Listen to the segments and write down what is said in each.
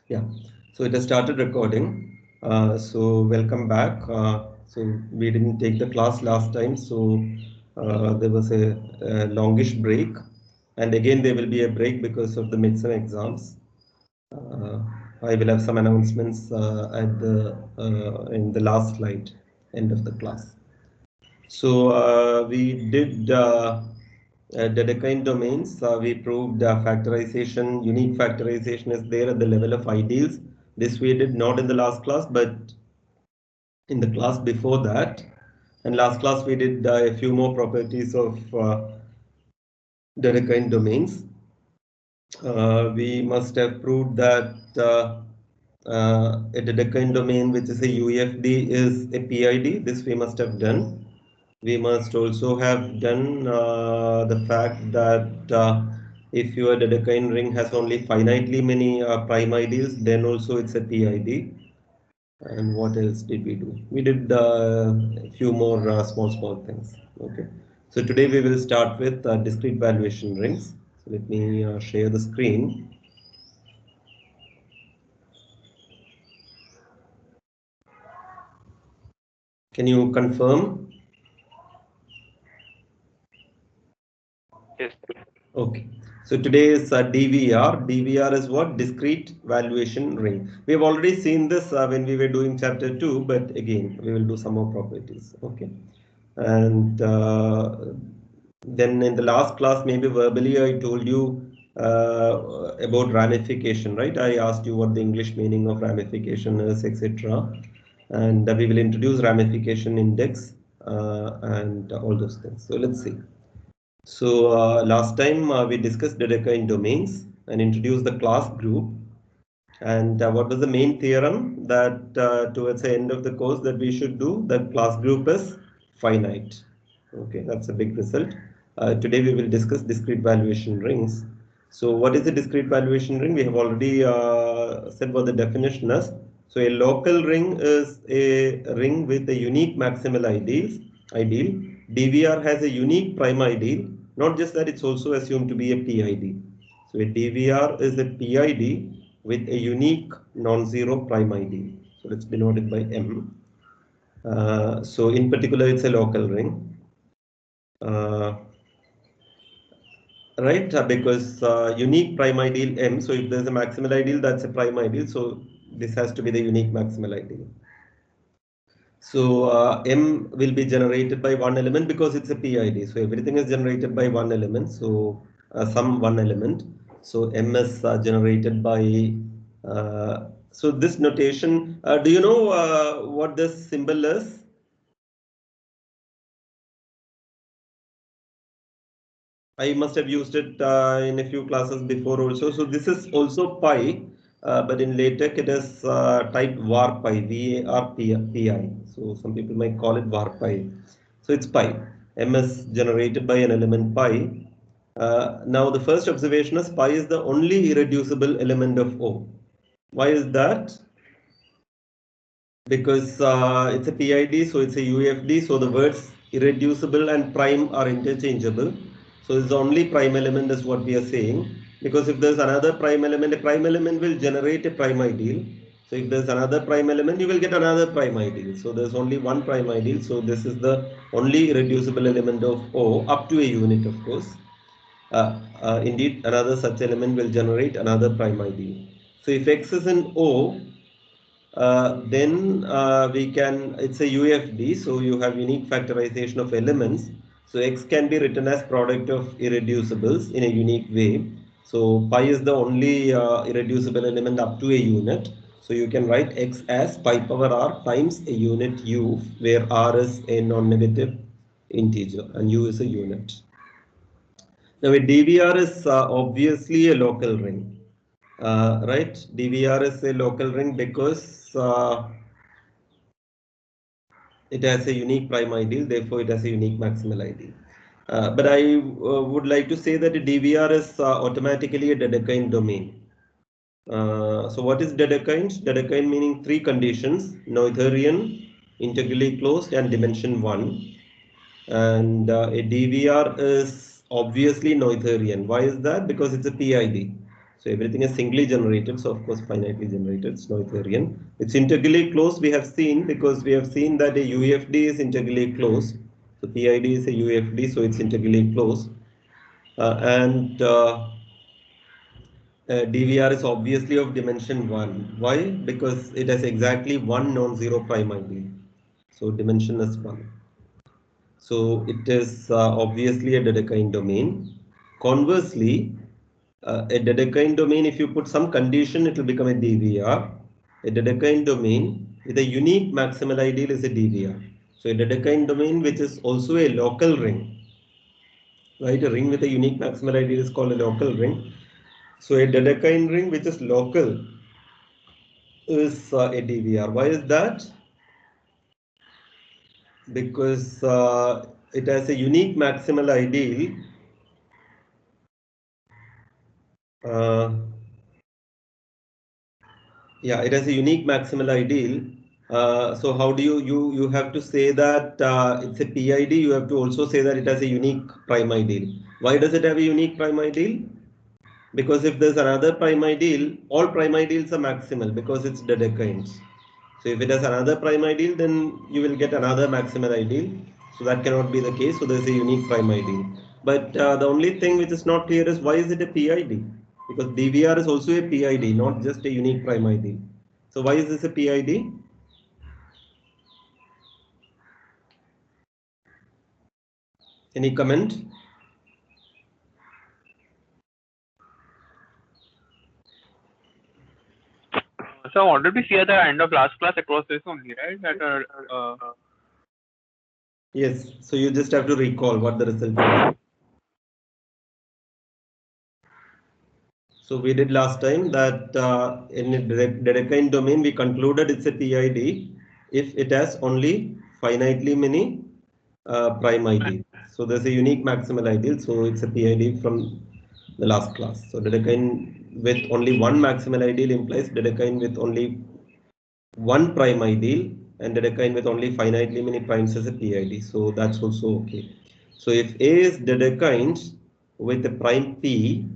Yeah, so it has started recording. So welcome back. So we didn't take the class last time, so there was a longish break, and again there will be a break because of the midterm exams. Uh, I will have some announcements at the in the last slide, end of the class. So we did Dedekind domains. We proved factorization, unique factorization is there at the level of ideals. This we did not in the last class, but in the class before that. And last class we did a few more properties of Dedekind domains. We must have proved that a Dedekind domain, which is a UFD, is a PID. This we must have done. We must also have done the fact that if your Dedekind ring has only finitely many prime ideals, then also it's a PID. And what else did we do? We did a few more small things. Okay. So today we will start with discrete valuation rings. So let me share the screen. Can you confirm? Yes. Okay. So today is DVR. DVR is what? Discrete valuation ring. We have already seen this when we were doing chapter 2, but again, we will do some more properties. Okay. And then in the last class, maybe verbally, I told you about ramification, right? I asked you what the English meaning of ramification is, etc. And we will introduce ramification index and all those things. So let's see. So last time we discussed Dedekind domains and introduced the class group. And what was the main theorem that towards the end of the course that we should do? That class group is finite. Okay, that's a big result. Today we will discuss discrete valuation rings. So what is a discrete valuation ring? We have already said what the definition is. So a local ring is a ring with a unique maximal ideal. DVR has a unique prime ideal. Not just that, it's also assumed to be a PID. So a DVR is a PID with a unique non-zero prime ideal. So it's denoted by M. So in particular, it's a local ring. Right? Because unique prime ideal M. So if there's a maximal ideal, that's a prime ideal. So this has to be the unique maximal ideal. So M will be generated by one element because it's a PID. So everything is generated by one element. So some one element. So M is generated by. So this notation. Do you know what this symbol is? I must have used it in a few classes before also. So this is also pi, but in LaTeX it is typed var pi, VARPI. So some people might call it var pi. So it's pi. M is generated by an element pi. Now the first observation is pi is the only irreducible element of O. Why is that? Because it's a PID, so it's a UFD, so the words irreducible and prime are interchangeable. So it's the only prime element is what we are saying. Because if there's another prime element, a prime element will generate a prime ideal. So if there's another prime element, you will get another prime ideal. So there's only one prime ideal. So this is the only irreducible element of O up to a unit, of course. Indeed, another such element will generate another prime ideal. So if X is in O, then we can, it's a UFD, so you have unique factorization of elements. So X can be written as product of irreducibles in a unique way. So pi is the only irreducible element up to a unit. So you can write X as pi power r times a unit u, where r is a non-negative integer and u is a unit. Now a DVR is obviously a local ring. Right? DVR is a local ring because it has a unique prime ideal, therefore it has a unique maximal ideal. But I would like to say that a DVR is automatically a Dedekind domain. So what is Dedekind? Dedekind meaning three conditions: Noetherian, integrally closed, and dimension 1. And a DVR is obviously Noetherian. Why is that? Because it's a PID. So everything is singly generated, so of course finitely generated. It's Noetherian. It's integrally closed. We have seen, because we have seen that a UFD is integrally closed. So PID is a UFD, so it's integrally closed. And DVR is obviously of dimension 1. Why? Because it has exactly one non-zero prime ideal. So dimension is 1. So it is obviously a Dedekind domain. Conversely, a Dedekind domain, if you put some condition, it will become a DVR. A Dedekind domain with a unique maximal ideal is a DVR. So a Dedekind domain which is also a local ring, right? A ring with a unique maximal ideal is called a local ring. So a Dedekind ring which is local is a DVR. Why is that? Because it has a unique maximal ideal. Uh, yeah, it has a unique maximal ideal. So how do you have to say that it's a PID? You have to also say that it has a unique prime ideal. Why does it have a unique prime ideal? Because if there's another prime ideal, all prime ideals are maximal because it's Dedekind. So if it has another prime ideal, then you will get another maximal ideal. So that cannot be the case. So there's a unique prime ideal. But the only thing which is not clear is why is it a PID? Because DVR is also a PID, not just a unique prime ideal. So why is this a PID? Any comment? So I wanted to see at the end of last class across this only, right? That Yes. So you just have to recall what the result was. So we did last time that in a Dedekind domain, we concluded it's a PID if it has only finitely many prime ideals. So there's a unique maximal ideal. So it's a PID from the last class. So Dedekind with only one maximal ideal implies Dedekind with only one prime ideal, and Dedekind with only finitely many primes as a PID. So that's also okay. So if A is Dedekind with a prime P,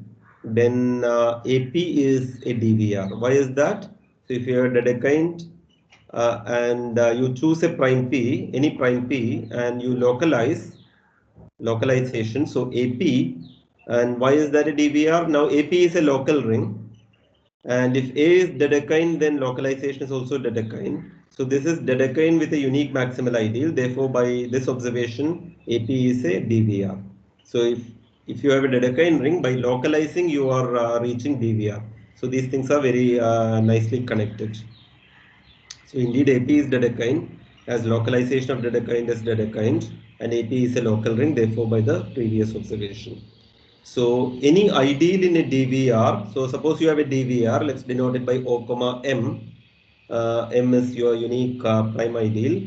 then AP is a DVR. Why is that? So if you are Dedekind and you choose a prime P, any prime P, and you localization. So AP, and why is that a DVR? Now AP is a local ring. And if A is Dedekind, then localization is also Dedekind. So this is Dedekind with a unique maximal ideal. Therefore, by this observation, AP is a DVR. So if you have a Dedekind ring, by localizing, you are reaching DVR. So these things are very nicely connected. So indeed, AP is Dedekind, as localization of Dedekind is Dedekind, and AP is a local ring. Therefore, by the previous observation. So any ideal in a DVR, so suppose you have a DVR, let's denote it by O comma M. M is your unique prime ideal.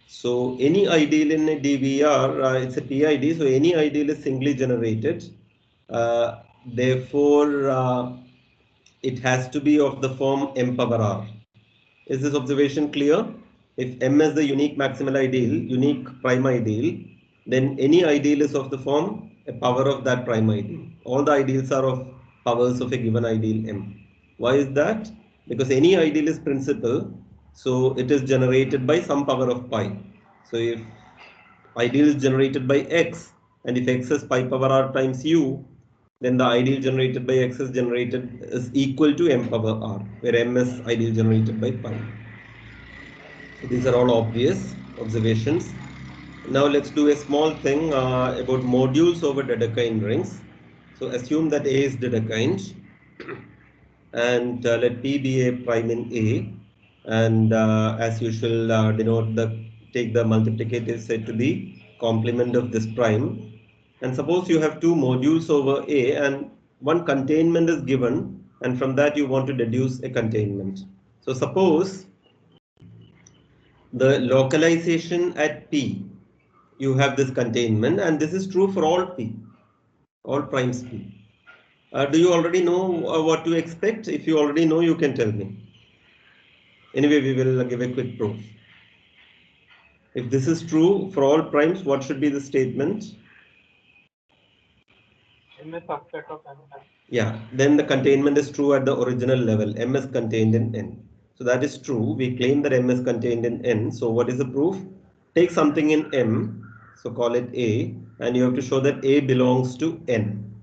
So any ideal in a DVR, it's a PID, so any ideal is singly generated. Therefore, it has to be of the form M power R. Is this observation clear? If M is the unique maximal ideal, unique prime ideal, then any ideal is of the form a power of that prime ideal. All the ideals are of powers of a given ideal M. Why is that? Because any ideal is principal, so it is generated by some power of pi. So if ideal is generated by x, and if x is pi power r times u, then the ideal generated by x is equal to m power r, where m is ideal generated by pi. So these are all obvious observations. Now let's do a small thing about modules over Dedekind rings. So assume that A is Dedekind, and let P be a prime in A, and as usual denote the take the multiplicative set to be complement of this prime. And suppose you have two modules over A and one containment is given, and from that you want to deduce a containment. So suppose the localization at P, you have this containment, and this is true for all P, all primes P. Do you already know what to expect? If you already know, you can tell me. Anyway, we will give a quick proof. If this is true for all primes, what should be the statement? M is subset of M. Yeah, then the containment is true at the original level. M is contained in N. So that is true. We claim that M is contained in N. So what is the proof? Take something in M, so call it A, and you have to show that A belongs to N.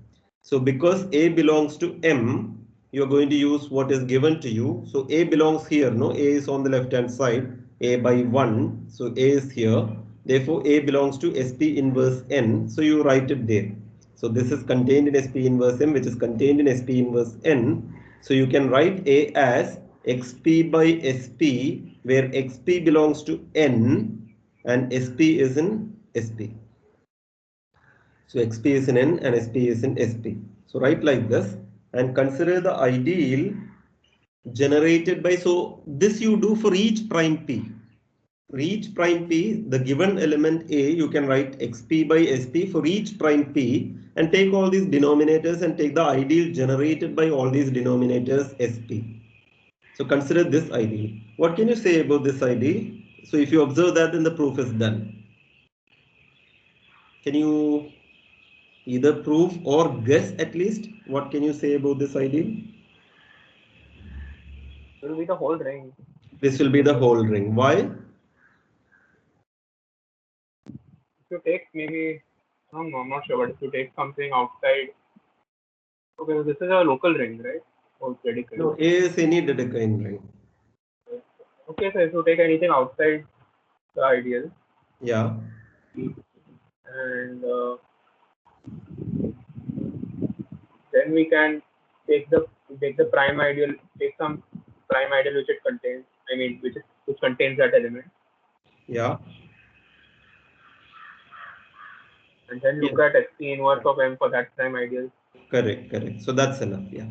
So because A belongs to M, you are going to use what is given to you. So A belongs here, no? A is on the left hand side, A by 1. So A is here. Therefore, A belongs to SP inverse N. So you write it there. So this is contained in SP inverse M, which is contained in SP inverse N. So you can write A as XP by SP, where XP belongs to N and SP is in SP. So XP is in N and SP is in SP. So write like this and consider the ideal generated by, so this you do for each prime P. For each prime P, the given element A, you can write XP by SP for each prime P and take all these denominators and take the ideal generated by all these denominators SP. So consider this ideal. What can you say about this ideal? So if you observe that, then the proof is done. Can you either prove or guess at least? What can you say about this ideal? It will be the whole ring. This will be the whole ring. Why? If you take maybe, I don't know, I'm not sure, but if you take something outside, okay, so this is a local ring, right? Or predicate. No, A is any Dedekind ring. Okay, so if you take anything outside the ideal, Yeah. and then we can take the prime ideal, take some prime ideal which it contains. I mean, which contains that element, Yeah. and then Yes. look at SP inverse of M for that prime ideal. Correct. Correct. So that's enough. Yeah.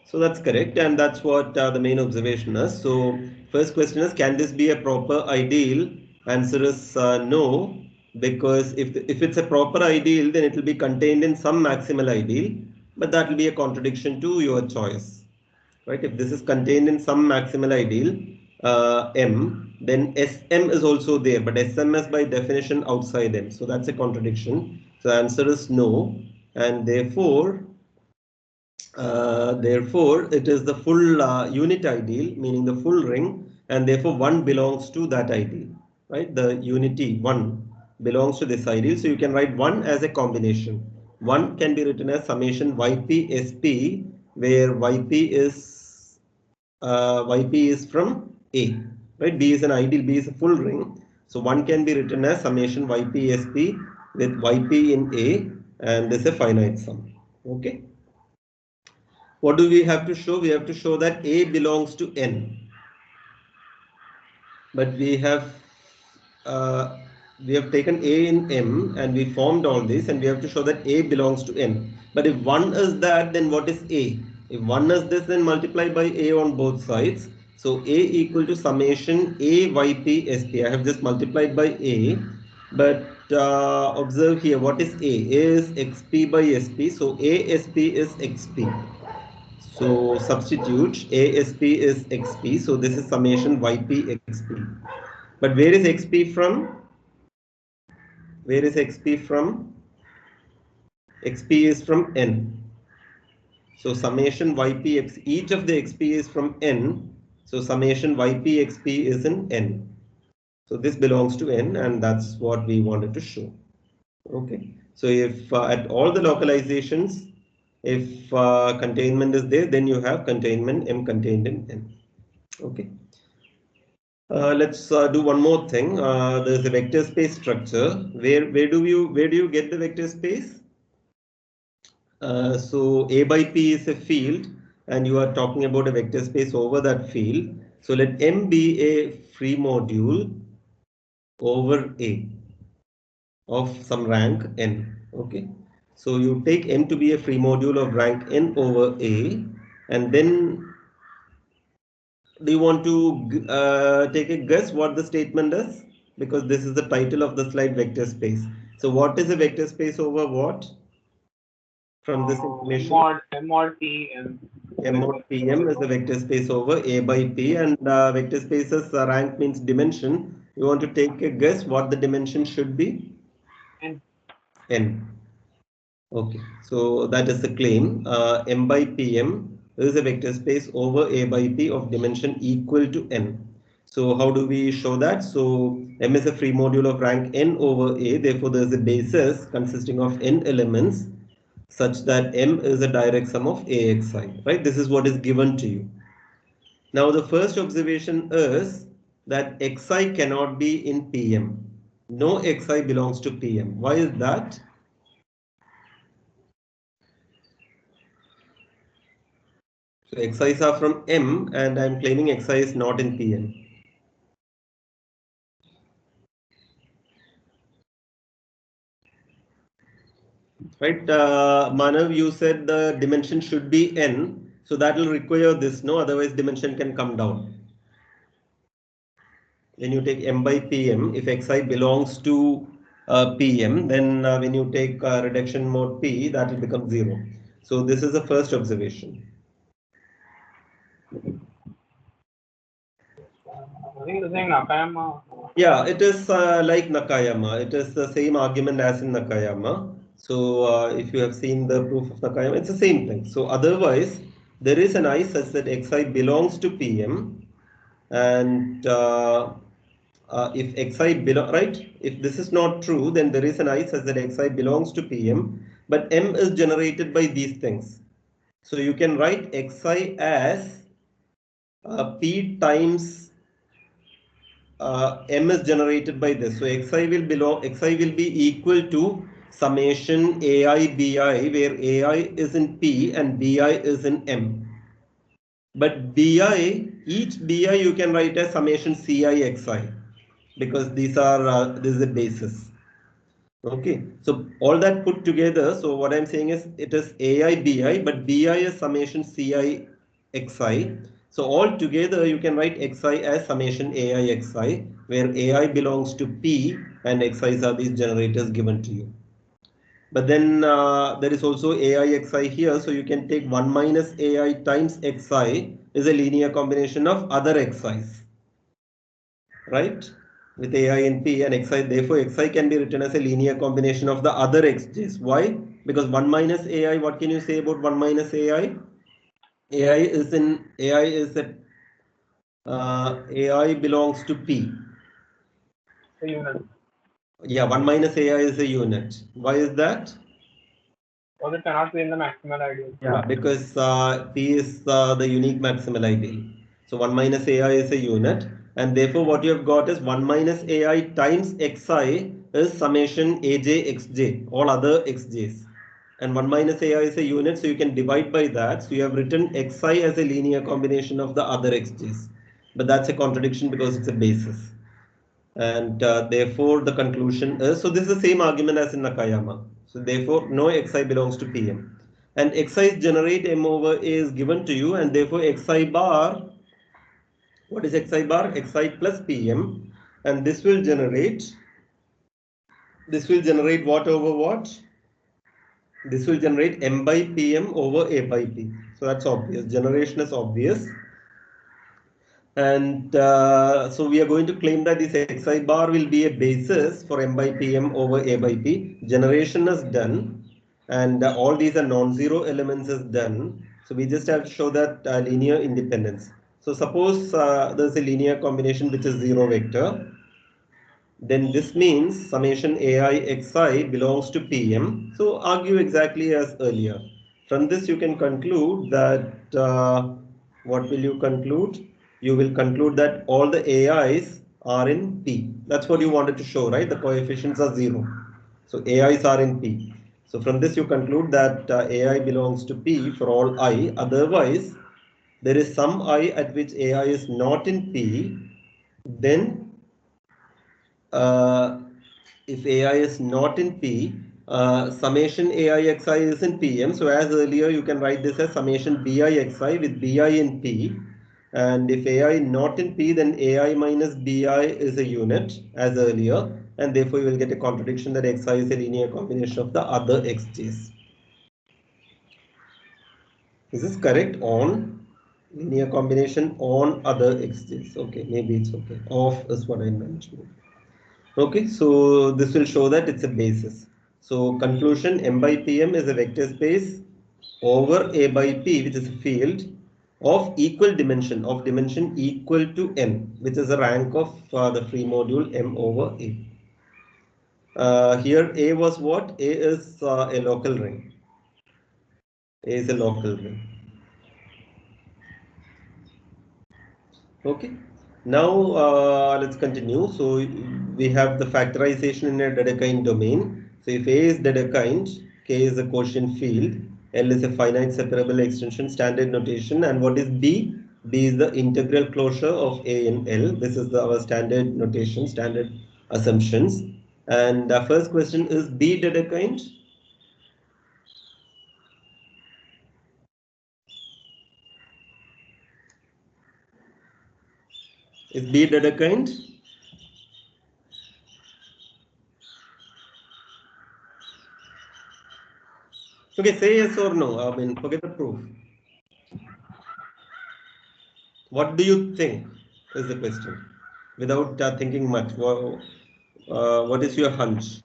So that's correct, and that's what the main observation is. So first question is, can this be a proper ideal? Answer is no, because if it's a proper ideal, then it will be contained in some maximal ideal, but that will be a contradiction to your choice. Right? If this is contained in some maximal ideal M, then Sm is also there, but Sm is by definition outside M. So that's a contradiction. So the answer is no, and therefore it is the full unit ideal, meaning the full ring, and therefore one belongs to that ideal. Right? The unity one belongs to this ideal. So you can write one as a combination. One can be written as summation Yp Sp, where Yp is from A, right? B is an ideal, B is a full ring. So one can be written as summation Yp with Yp in A, and this is a finite sum. Okay. What do we have to show? We have to show that A belongs to N. But uh, we have taken A in M and we formed all this, and we have to show that A belongs to N. But if 1 is that, then what is A? If 1 is this, then multiply by A on both sides. So A equal to summation A Yp Sp. I have just multiplied by A. But observe here, what is A? A is Xp by Sp. So ASP is Xp. So substitute ASP is XP. So this is summation YP XP. But where is XP from? Where is XP from? XP is from N. So summation YP each of the XP is from N. So summation YP XP is in N. So this belongs to N, and that's what we wanted to show. Okay. So if at all the localizations, if containment is there, then you have containment M contained in N. Okay. Let's do one more thing. There's a vector space structure. Where do you get the vector space? So A by P is a field, and you are talking about a vector space over that field. So let M be a free module over A of some rank N. Okay. So you take M to be a free module of rank N over A, and then do you want to take a guess what the statement is? Because this is the title of the slide, vector space. So what is a vector space over what? From this information, M mod P and M mod Pm is the vector space over A by P, and vector spaces rank means dimension. You want to take a guess what the dimension should be? N. N. Okay, so that is the claim. M by Pm is a vector space over A by P of dimension equal to n. So how do we show that? So M is a free module of rank n over A. Therefore, there is a basis consisting of n elements such that M is a direct sum of AXI. Right? This is what is given to you. Now, the first observation is that Xi cannot be in Pm. No Xi belongs to Pm. Why is that? So Xi's are from M and I'm claiming Xi is not in Pm. Right, Manav, you said the dimension should be N. So that will require this, no? Otherwise dimension can come down. When you take M by Pm, if Xi belongs to Pm, then when you take reduction mode P, that will become 0. So this is the first observation. I think the thing Nakayama. Yeah, it is like Nakayama. It is the same argument as in Nakayama. So if you have seen the proof of Nakayama, it's the same thing. So otherwise, there is an I such that Xi belongs to Pm, and if Xi belong right, if this is not true, then there is an I such that Xi belongs to Pm, but M is generated by these things. So you can write Xi as P times M is generated by this. So Xi will be equal to summation AI BI, where AI is in P and BI is in M. But each BI you can write as summation CI XI, because these are this is the basis. Okay, so all that put together, so what I'm saying is it is AI BI, but BI is summation CI XI. So all together you can write XI as summation AI XI, where AI belongs to P and XIs are these generators given to you. But then there is also AI XI here, so you can take 1 minus AI times XI is a linear combination of other XIs, right? With AI and P and Xi, therefore Xi can be written as a linear combination of the other Xj's. Why? Because 1 minus AI, what can you say about 1 minus AI? AI is a AI belongs to P. The unit. Yeah, 1 minus AI is a unit. Why is that? Or it cannot be in the maximal ideal. Yeah, because P is the unique maximal ideal. So 1 minus AI is a unit, and therefore what you have got is 1 minus AI times Xi is summation Aj Xj, all other Xj's. And 1 minus AI is a unit, so you can divide by that. So you have written Xi as a linear combination of the other Xj's. But that's a contradiction because it's a basis. And therefore the conclusion is, so this is the same argument as in Nakayama. So therefore no Xi belongs to Pm. And Xi generate M over A is given to you, and therefore Xi bar, what is Xi bar? Xi plus Pm, and this will generate what over what? This will generate M by Pm over A by P. So that's obvious. Generation is obvious. And so we are going to claim that this Xi bar will be a basis for M by Pm over A by P. Generation is done, and all these are non-zero elements is done. So we just have to show that linear independence. So suppose there's a linear combination which is zero vector, then this means summation AI xi belongs to Pm. So argue exactly as earlier. From this you can conclude that what will you conclude? You will conclude that all the AIs are in P. That's what you wanted to show, right? The coefficients are zero. So AIs are in P. So from this you conclude that AI belongs to P for all I. Otherwise, there is some I at which AI is not in P. Then uh, if AI is not in P, summation AIXI is in PM. So as earlier, you can write this as summation BIXI with BI in P. And if AI not in P, then AI minus BI is a unit as earlier. And therefore, you will get a contradiction that XI is a linear combination of the other XJs. Is this correct? On linear combination on other XJs. Okay, maybe it's okay. Off is what I mentioned. Okay, so this will show that it's a basis. So conclusion, M by Pm is a vector space over A by P, which is a field of equal dimension, of dimension equal to n, which is the rank of the free module M over A. Here A was what? A is a local ring. A is a local ring. Okay. Now let's continue. So we have the factorization in a Dedekind domain. So if A is Dedekind, K is a quotient field, L is a finite separable extension, standard notation, and what is B? B is the integral closure of A in L. This is our standard notation, standard assumptions. And the first question is B Dedekind? Is B Dedekind? Okay, say yes or no. I mean, forget the proof. What do you think is the question? Without thinking much, what is your hunch?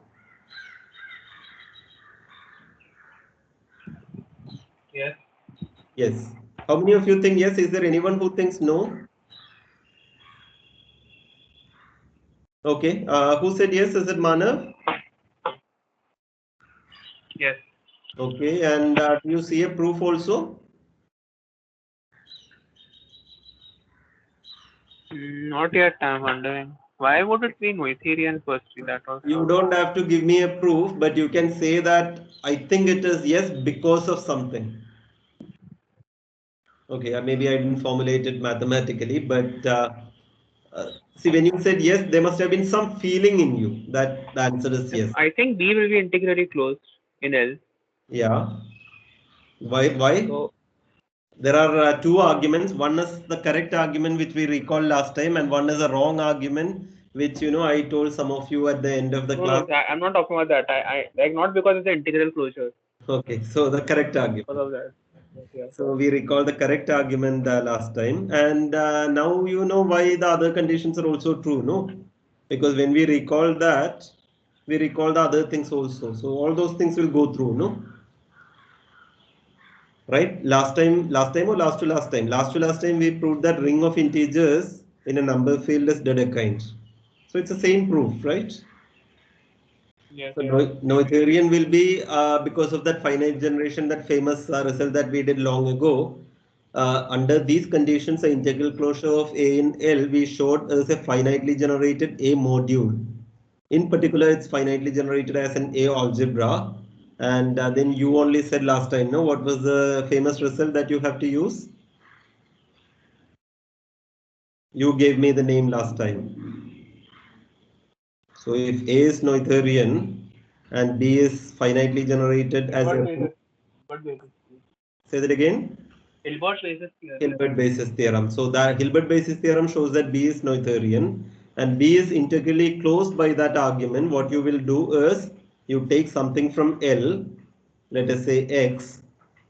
Yes. Yes. How many of you think yes? Is there anyone who thinks no? Okay. Who said yes? Is it Manav? Yes. Okay. And do you see a proof also? Not yet. I'm wondering. Why would it be Noetherian firstly? That was. You don't have to give me a proof, but you can say that I think it is yes because of something. Okay. Maybe I didn't formulate it mathematically, but see, when you said yes, there must have been some feeling in you that the answer is yes. I think B will be integrally closed in L. Yeah. Why? Why? So There are two arguments. One is the correct argument which we recalled last time, and one is a wrong argument which I told some of you at the end of the no, class. I'm not talking about that. I like not because it's an integral closure. Okay, so the correct Because argument. of that. Yeah. So we recall the correct argument last time, and now you know why the other conditions are also true, no? Because when we recall that, we recall the other things also. So all those things will go through, no? Right? Last time or last to last time we proved that ring of integers in a number field is Dedekind. So it's the same proof, right? Yes. So Yes. Noetherian will be because of that finite generation, that famous result that we did long ago. Under these conditions, the integral closure of A in L we showed as a finitely generated A module. In particular, it's finitely generated as an A algebra. And then you only said last time, no? What was the famous result that you have to use? You gave me the name last time. So if A is Noetherian and B is finitely generated as Hilbert a, basis. Hilbert basis. say that again. Hilbert basis theorem. Hilbert basis theorem. So that Hilbert basis theorem shows that B is Noetherian and B is integrally closed by that argument. What you will do is you take something from L, let us say X,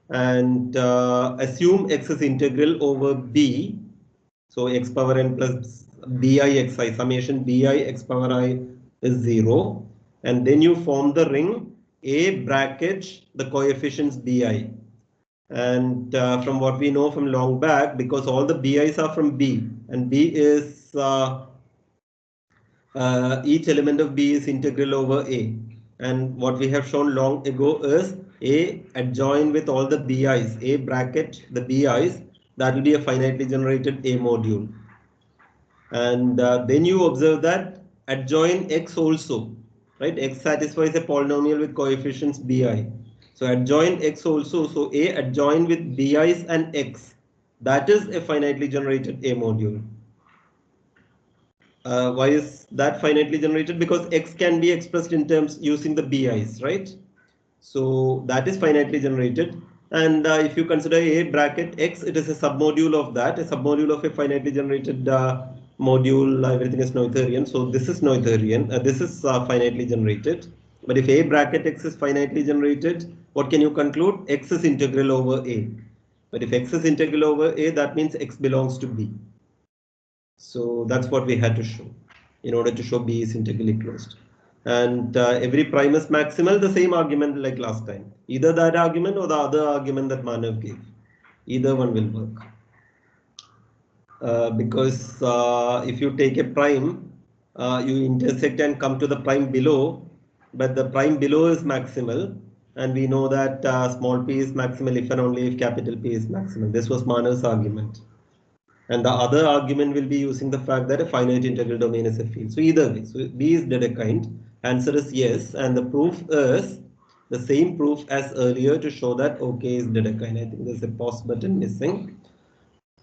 and assume X is integral over B. So X power n plus Bi xi, summation Bi x power I is 0. And then you form the ring A bracket the coefficients Bi. And from what we know from long back, because all the BIs are from B, and B is each element of B is integral over A. And what we have shown long ago is A adjoined with all the BIs, A bracket the BIs, that will be a finitely generated A module. And then you observe that adjoin X also, right? X satisfies a polynomial with coefficients Bi. So adjoin X also, so A adjoin with Bi's and X, that is a finitely generated A module. Why is that finitely generated? Because X can be expressed in terms using the Bi's, right? So that is finitely generated. And if you consider A bracket X, it is a submodule of that, a submodule of a finitely generated module, everything is Noetherian. So this is Noetherian, this is finitely generated. But if A bracket X is finitely generated, what can you conclude? X is integral over A. But if X is integral over A, that means X belongs to B. So that's what we had to show in order to show B is integrally closed. and every prime is maximal, the same argument like last time. Either that argument or the other argument that Manav gave. Either one will work. Because if you take a prime, you intersect and come to the prime below, but the prime below is maximal, and we know that small p is maximal if and only if capital P is maximal. This was Manav's argument. And the other argument will be using the fact that a finite integral domain is a field. So either way, so B is Dedekind. Answer is yes, and the proof is the same proof as earlier to show that OK is Dedekind. I think there's a pause button missing.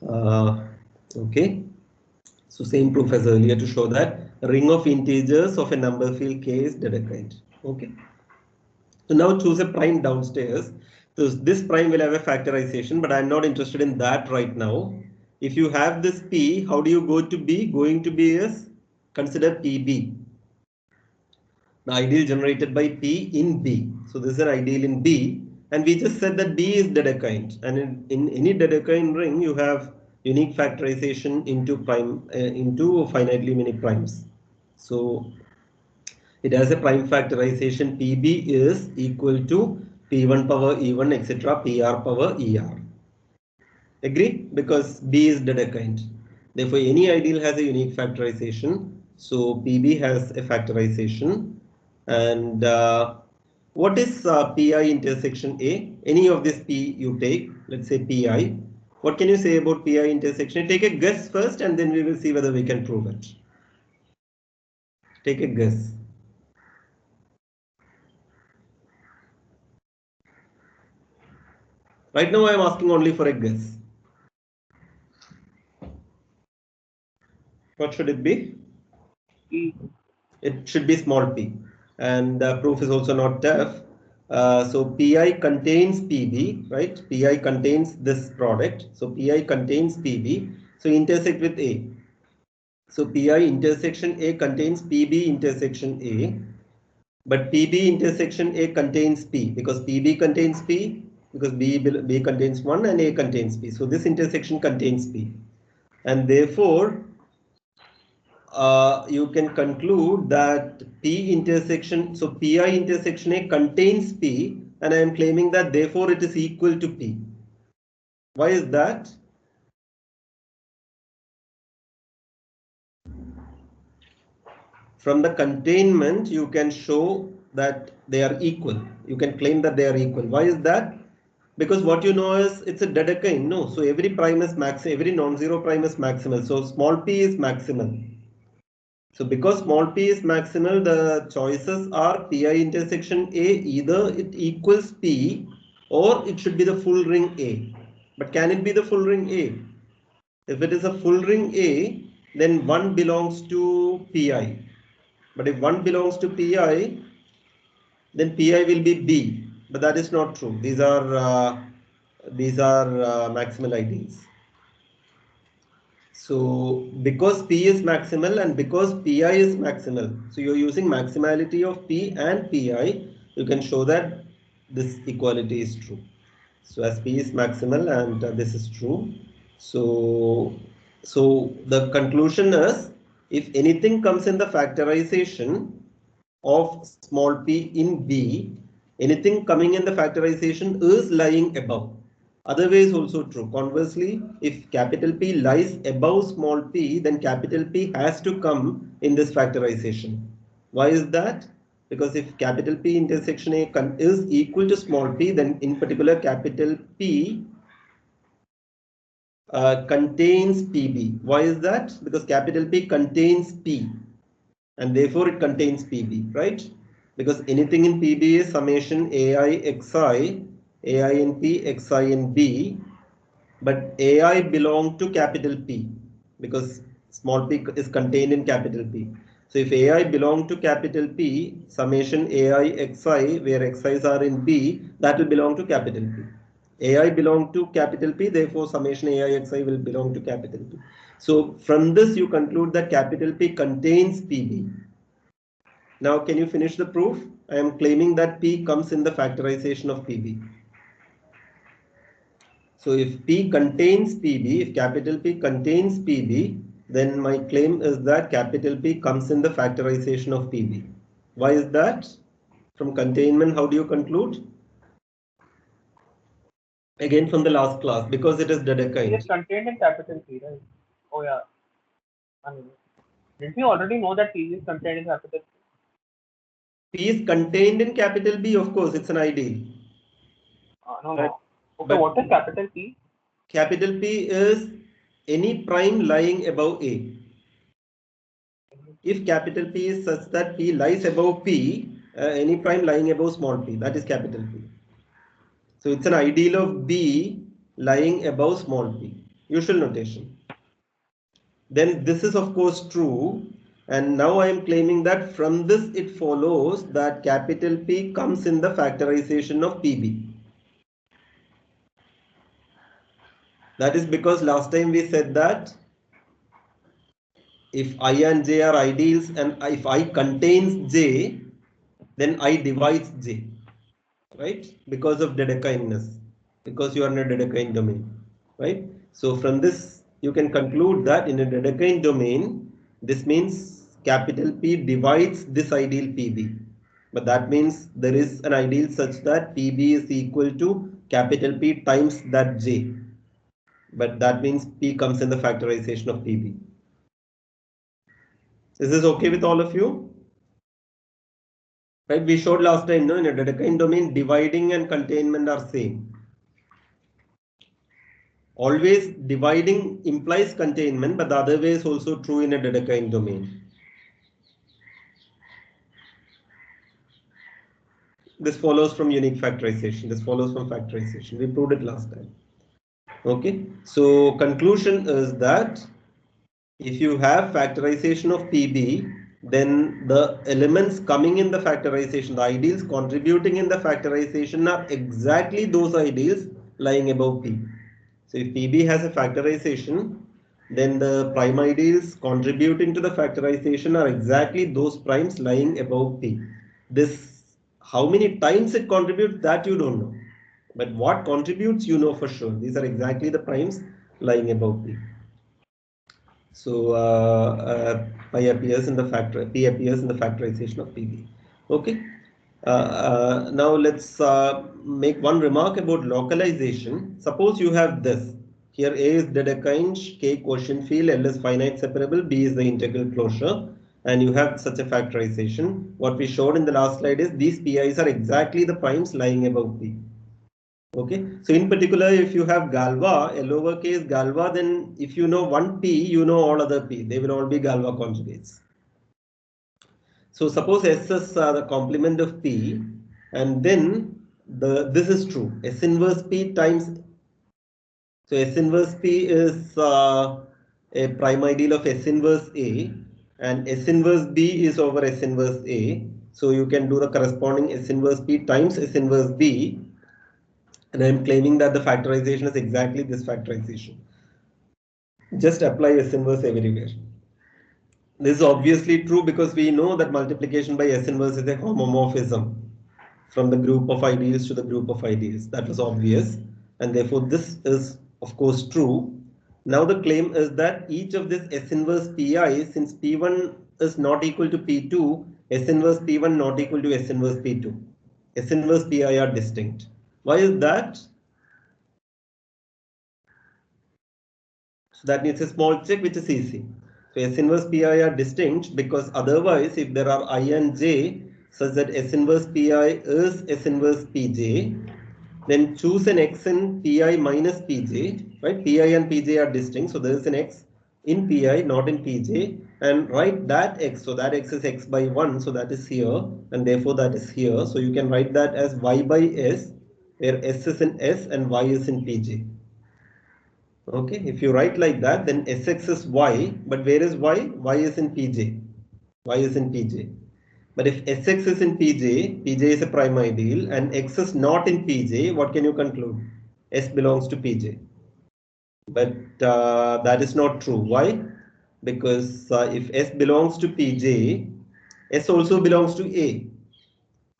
Okay. So same proof as earlier to show that a ring of integers of a number field K is Dedekind. Okay. So now choose a prime downstairs. So this prime will have a factorization, but I'm not interested in that right now. If you have this P, how do you go to B? Going to B is consider PB. The ideal generated by P in B. So this is an ideal in B. And we just said that B is Dedekind. And in any Dedekind ring, you have unique factorization into into finitely many primes. So it has a prime factorization. PB is equal to P1 power E1 etc. PR power ER. Agree? Because B is Dedekind. Therefore, any ideal has a unique factorization. So PB has a factorization. And what is PI intersection A? Any of this P you take, let's say PI. What can you say about PI intersection? Take a guess first and then we will see whether we can prove it. Take a guess. Right now I am asking only for a guess. What should it be? E. It should be small p. And proof is also not tough. So Pi contains Pb, right? Pi contains this product. So Pi contains Pb. So intersect with A. So Pi intersection A contains Pb intersection A. But Pb intersection A contains P because Pb contains P because B contains 1 and A contains P. So this intersection contains P. And therefore, you can conclude that P intersection, so Pi intersection A contains P, and I am claiming that therefore it is equal to P. Why is that? From the containment, you can show that they are equal. You can claim that they are equal. Why is that? Because what you know is it's a Dedekind. No, so every prime is every non-zero prime is maximal. So small p is maximal. So because small p is maximal, the choices are Pi intersection A, either it equals P or it should be the full ring A. But can it be the full ring A? If it is a full ring A, then 1 belongs to Pi. But if 1 belongs to Pi, then Pi will be B. But that is not true. These are maximal ideals. So because P is maximal and because Pi is maximal, so you're using maximality of P and Pi, you can show that this equality is true. So as P is maximal and this is true. So the conclusion is if anything comes in the factorization of small p in B, anything coming in the factorization is lying above. Other way is also true. Conversely, if capital P lies above small p, then capital P has to come in this factorization. Why is that? Because if capital P intersection A is equal to small p, then in particular capital P contains PB. Why is that? Because capital P contains P and therefore it contains PB, right? Because anything in PB is summation AI xi, AI in P, xi in B, but AI belong to capital P because small p is contained in capital P. So if AI belong to capital P, summation AI xi, where xi's are in B, that will belong to capital P. AI belong to capital P, therefore summation AI xi will belong to capital P. So from this you conclude that capital P contains PB. Now, can you finish the proof? I am claiming that P comes in the factorization of PB. So if P contains PB, if capital P contains PB, then my claim is that capital P comes in the factorization of PB. Why is that? From containment, how do you conclude? Again from the last class, because it is P Dedekind. is contained in capital P, right? Oh yeah. I mean, didn't we already know that P is contained in capital P? P is contained in capital B, of course, it's an ideal. No, But, no. Okay, but what is capital P? capital P is any prime lying above A. If capital P is such that P lies above P, any prime lying above small p, that is capital P. So it's an ideal of B lying above small p. Usual notation. Then this is of course true, and now I am claiming that from this it follows that capital P comes in the factorization of PB. That is because last time we said that if I and J are ideals and if I contains J, then I divides J, right? Because of Dedekindness, because you are in a Dedekind domain, right? So from this you can conclude that in a Dedekind domain, this means capital P divides this ideal PB. But that means there is an ideal such that PB is equal to capital P times that J. But that means P comes in the factorization of PB. Is this okay with all of you? Right? We showed last time, no, in a Dedekind domain, dividing and containment are same. Always dividing implies containment, but the other way is also true in a Dedekind domain. This follows from unique factorization. This follows from factorization. We proved it last time. Okay. So conclusion is that if you have factorization of PB, then the elements coming in the factorization, the ideals contributing in the factorization are exactly those ideals lying above P. So if PB has a factorization, then the prime ideals contributing to the factorization are exactly those primes lying above P. This, how many times it contributes, that you don't know. But what contributes, you know for sure. These are exactly the primes lying above P. So pi appears in the factor, P appears in the factorization of PB. Okay. Now let's make one remark about localization. Suppose you have this. Here A is Dedekind, K quotient field, L is finite separable, B is the integral closure, and you have such a factorization. What we showed in the last slide is these PIs are exactly the primes lying above P. Okay, so in particular, if you have Galva, a lowercase Galva, then if you know one P, you know all other P. They will all be Galva conjugates. So suppose S is the complement of P, and then this is true. S inverse P times, so S inverse P is a prime ideal of S inverse A, and S inverse B is over S inverse A. So you can do the corresponding S inverse P times S inverse B, and I am claiming that the factorization is exactly this factorization. Just apply S inverse everywhere. This is obviously true because we know that multiplication by S inverse is a homomorphism from the group of ideals to the group of ideals. That was obvious, and therefore this is of course true. Now the claim is that each of this S inverse Pi, since P1 is not equal to P2, S inverse P1 not equal to S inverse P2. S inverse Pi are distinct. Why is that? So that needs a small check, which is easy. So S inverse Pi are distinct because otherwise if there are I and J such that S inverse Pi is S inverse Pj, then choose an X in Pi minus Pj, right? Pi and Pj are distinct, so there is an X in Pi, not in Pj, and write that X, so that X is X by 1, so that is here, and therefore that is here, so you can write that as Y by S, where S is in S and Y is in Pj. Okay, if you write like that, then Sx is y, but where is y? Y is in Pj. Y is in Pj. But if Sx is in Pj, Pj is a prime ideal, and x is not in Pj, what can you conclude? S belongs to Pj. But that is not true. Why? Because if S belongs to Pj, S also belongs to A.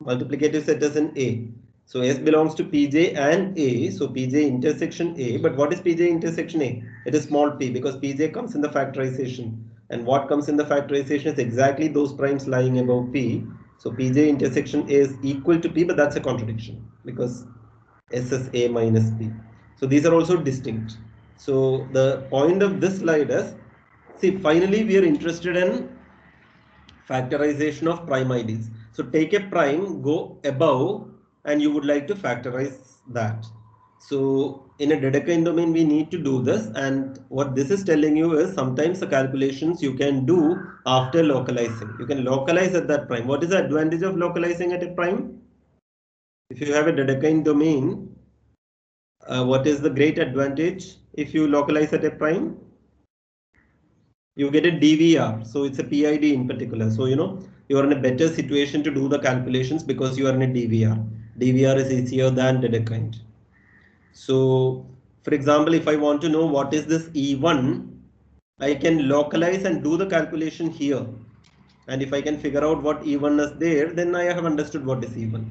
Multiplicative set is in A. So S belongs to Pj and A. So Pj intersection A. But what is Pj intersection A? It is small p because Pj comes in the factorization. And what comes in the factorization is exactly those primes lying above P. So Pj intersection A is equal to P, but that's a contradiction because S is A minus P. So these are also distinct. So the point of this slide is, see, finally we are interested in factorization of prime IDs. So take a prime, go above, and you would like to factorize that. So in a Dedekind domain, we need to do this. And what this is telling you is sometimes the calculations you can do after localizing. You can localize at that prime. What is the advantage of localizing at a prime? If you have a Dedekind domain, what is the great advantage if you localize at a prime? You get a DVR, so it's a PID in particular. So you are in a better situation to do the calculations because you are in a DVR. DVR is easier than Dedekind. So, for example, if I want to know what is this E1, I can localize and do the calculation here. And if I can figure out what E1 is there, then I have understood what is E1.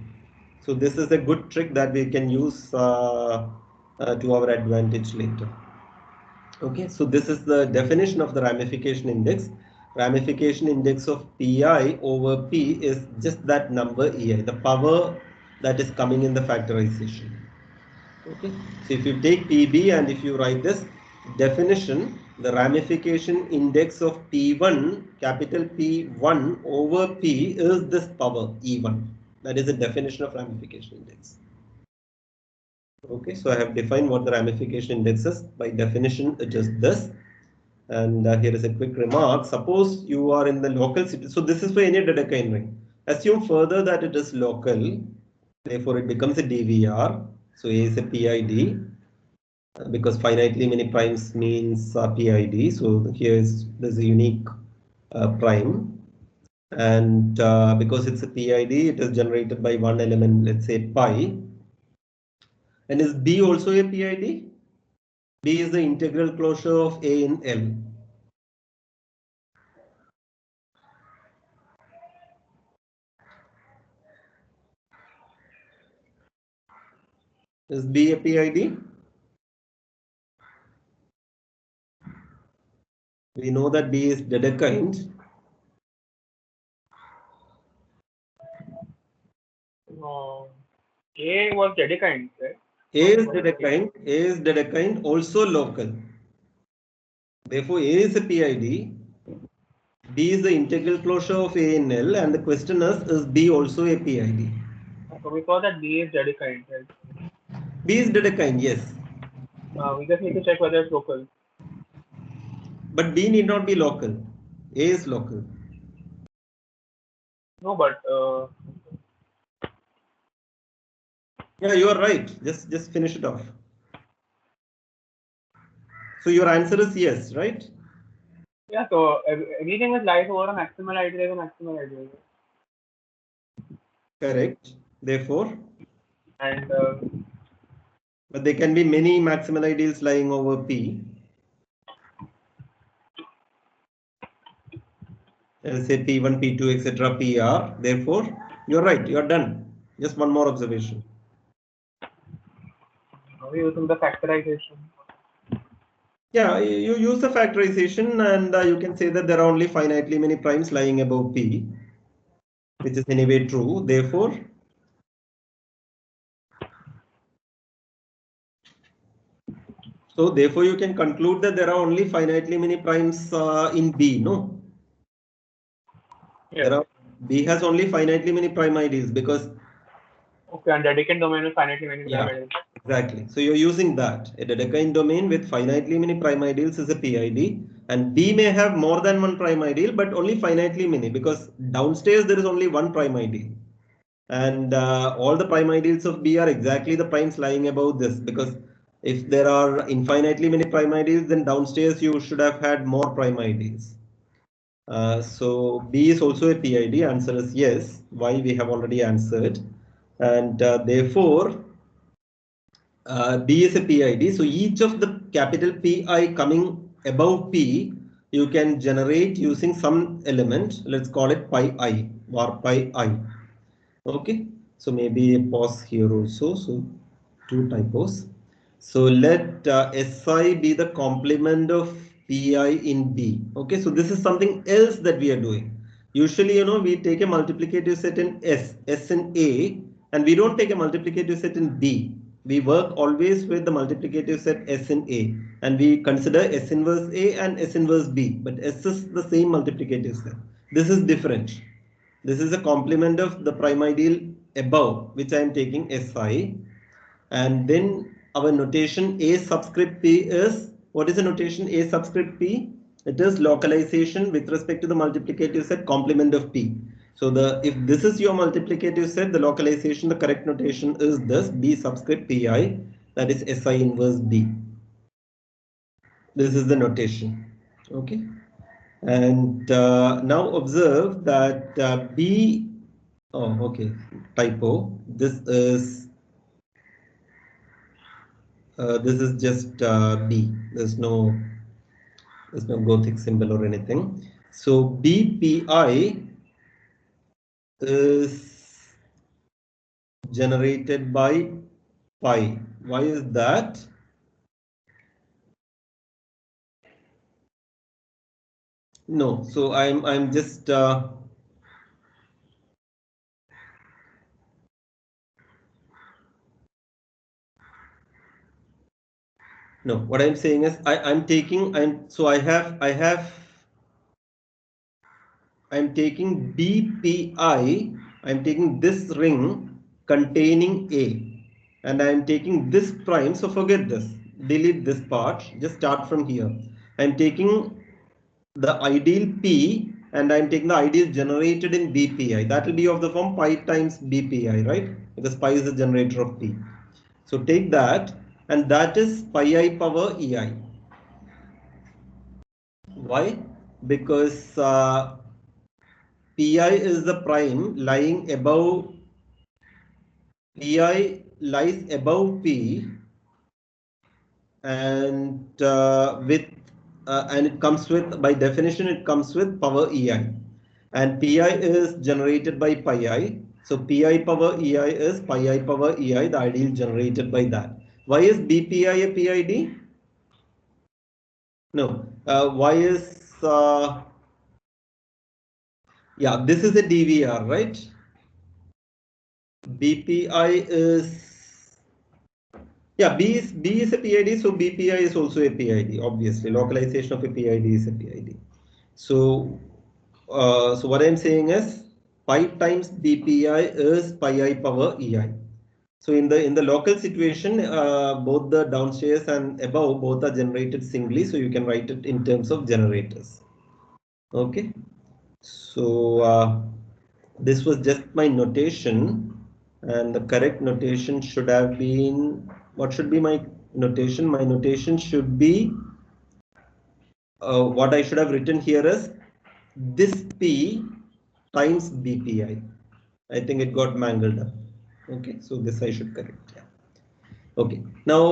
So this is a good trick that we can use to our advantage later. Okay, so this is the definition of the ramification index. Ramification index of Pi over P is just that number Ei, the power that is coming in the factorization. Okay, so if you take PB and if you write this definition, the ramification index of P1, capital P1 over P is this power E1. That is the definition of ramification index. Okay, so I have defined what the ramification index is. By definition, it is this. And here is a quick remark. Suppose you are in the local city. So this is for any Dedekind ring. Assume further that it is local. Therefore, it becomes a DVR. So A is a PID because finitely many primes means PID. So here is there's a unique prime. And because it's a PID, it is generated by one element, let's say pi. And is B also a PID? B is the integral closure of A in L. Is B a PID? We know that B is Dedekind. A was Dedekind, right? A is Dedekind, also local. Therefore, A is a PID. B is the integral closure of A in L, and the question is B also a PID? So we saw that B is Dedekind, right? B is Dedekind, yes. We just need to check whether it's local. But B need not be local. A is local. No, but yeah, you are right. Just finish it off. So your answer is yes, right? Yeah, so everything is lies over a maximal ideal is a maximal ideal. Correct. Therefore, And but there can be many maximal ideals lying over P. Say P1, P2, etc., PR. Therefore, you're right. You're done. Just one more observation. we're using the factorization. Yeah, you use the factorization and you can say that there are only finitely many primes lying above P, which is anyway true. Therefore, you can conclude that there are only finitely many primes in B, no? Yes. B has only finitely many prime IDs because Okay, and Dedekind domain is finitely many prime ideals. Exactly. So you're using that. A Dedekind domain with finitely many prime ideals is a PID, and B may have more than one prime ideal, but only finitely many because downstairs there is only one prime ideal. And all the prime ideals of B are exactly the primes lying above this because if there are infinitely many prime ideals, then downstairs you should have had more prime ideals. So B is also a PID. Answer is yes. Why we have already answered, and therefore B is a PID. So each of the capital PI coming above P, you can generate using some element. Let's call it pi I, var pi I. Okay. So maybe a pause here also. So two typos. So let SI be the complement of PI in B. Okay. So this is something else that we are doing. Usually, we take a multiplicative set in S in A, and we don't take a multiplicative set in B. We work always with the multiplicative set S in A, and we consider S inverse A and S inverse B, but S is the same multiplicative set. This is different. This is a complement of the prime ideal above, which I am taking SI, and then our notation A subscript P is, what is the notation A subscript P? It is localization with respect to the multiplicative set complement of P. So if this is your multiplicative set, the localization, the correct notation is this B subscript Pi, that is SI inverse B. This is the notation. Okay. And now observe that B, oh, okay, typo. This is just B. There's no Gothic symbol or anything. So BPI is generated by pi. Why is that? No. So I'm just no. What I'm saying is I'm taking I'm taking BPI. I'm taking this ring containing A, and I'm taking this prime. So forget this. Delete this part. Just start from here. I'm taking the ideal P, and I'm taking the ideal generated in BPI. That will be of the form pi times BPI, right? Because pi is the generator of P. So take that, and that is pi I power EI. Why? Because Pi is the prime lying above, Pi lies above P, and and it comes with, by definition, it comes with power EI, and Pi is generated by pi I. So Pi power EI is pi I power EI, the ideal generated by that. Why is BPI a PID? No. Why is yeah, this is a DVR, right? BPI is, yeah, B is a PID, so BPI is also a PID. Obviously, localization of a PID is a PID. So, so what I'm saying is pi times BPI is pi I power EI. So in the local situation, both the downstairs and above both are generated singly. So you can write it in terms of generators. Okay. So this was just my notation, and the correct notation should have been, what should be my notation? My notation should be, what I should have written here is this P times BPI. I think it got mangled up. Okay, so this I should correct. Yeah. Okay. Now,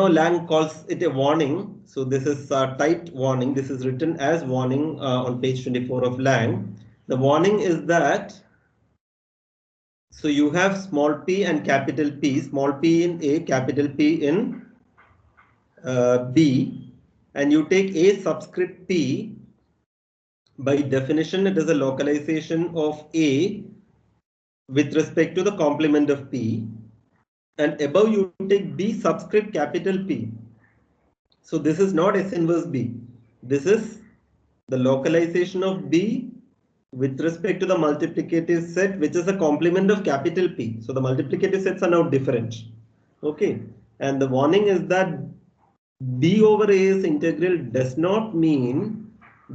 Lang calls it a warning. So this is typed warning. This is written as warning on page 24 of Lang. The warning is that, so you have small p and capital P, small p in A, capital P in B, and you take A subscript P. By definition, it is a localization of A with respect to the complement of P, and above you take B subscript capital P. So this is not S inverse B. This is the localization of B with respect to the multiplicative set, which is a complement of capital P. So the multiplicative sets are now different. Okay. And the warning is that B over A is integral does not mean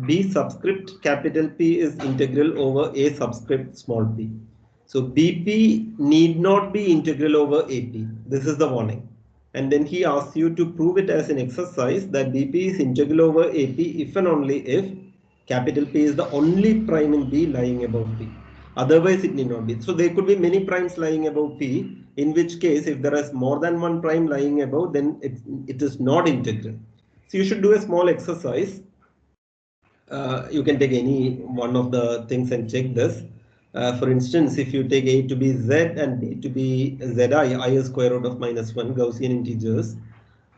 B subscript capital P is integral over A subscript small p. So BP need not be integral over AP. This is the warning. And then he asks you to prove it as an exercise that BP is integral over AP if and only if capital P is the only prime in B lying above P. Otherwise, it need not be. So there could be many primes lying above P, in which case, if there is more than one prime lying above, then it is not integral. So you should do a small exercise. You can take any one of the things and check this. For instance, if you take A to be Z and B to be Zi, I is square root of -1 Gaussian integers,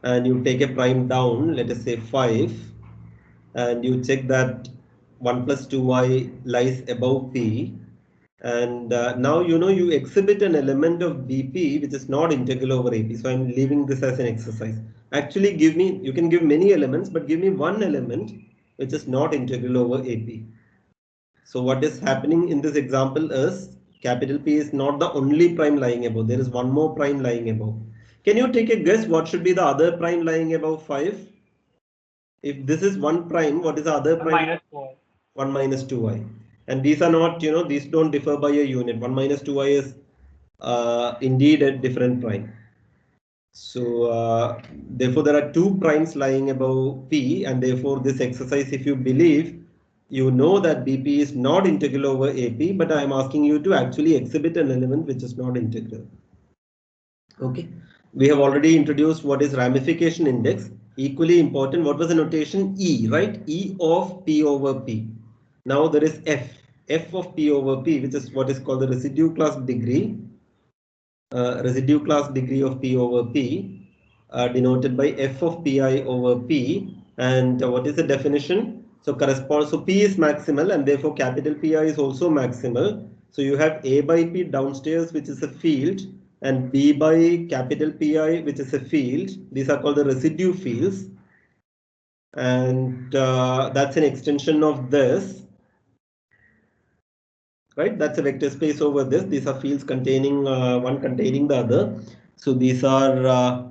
and you take a prime down, let us say 5, and you check that 1 plus 2y lies above P. And now you exhibit an element of BP which is not integral over AP. So I'm leaving this as an exercise. Actually, you can give many elements, but give me one element which is not integral over AP. So what is happening in this example is capital P is not the only prime lying above. There is one more prime lying above. Can you take a guess what should be the other prime lying above 5? If this is one prime, what is the other 1 prime? minus 4. 1 minus 2y. And these are not, these don't differ by a unit. 1 minus 2y is indeed a different prime. So therefore there are two primes lying above P, and therefore this exercise, if you believe, you know that BP is not integral over AP, but I am asking you to actually exhibit an element which is not integral. Okay, we have already introduced what is ramification index. Equally important, what was the notation? E, right? E of P over P. Now there is F of P over P, which is what is called the residue class degree. Residue class degree of P over P, denoted by F of Pi over P. And what is the definition? So P is maximal, and therefore capital Pi is also maximal. So you have A by P downstairs, which is a field, and B by capital Pi, which is a field. These are called the residue fields. And that's an extension of this. Right, that's a vector space over this. These are fields containing one containing the other. So these are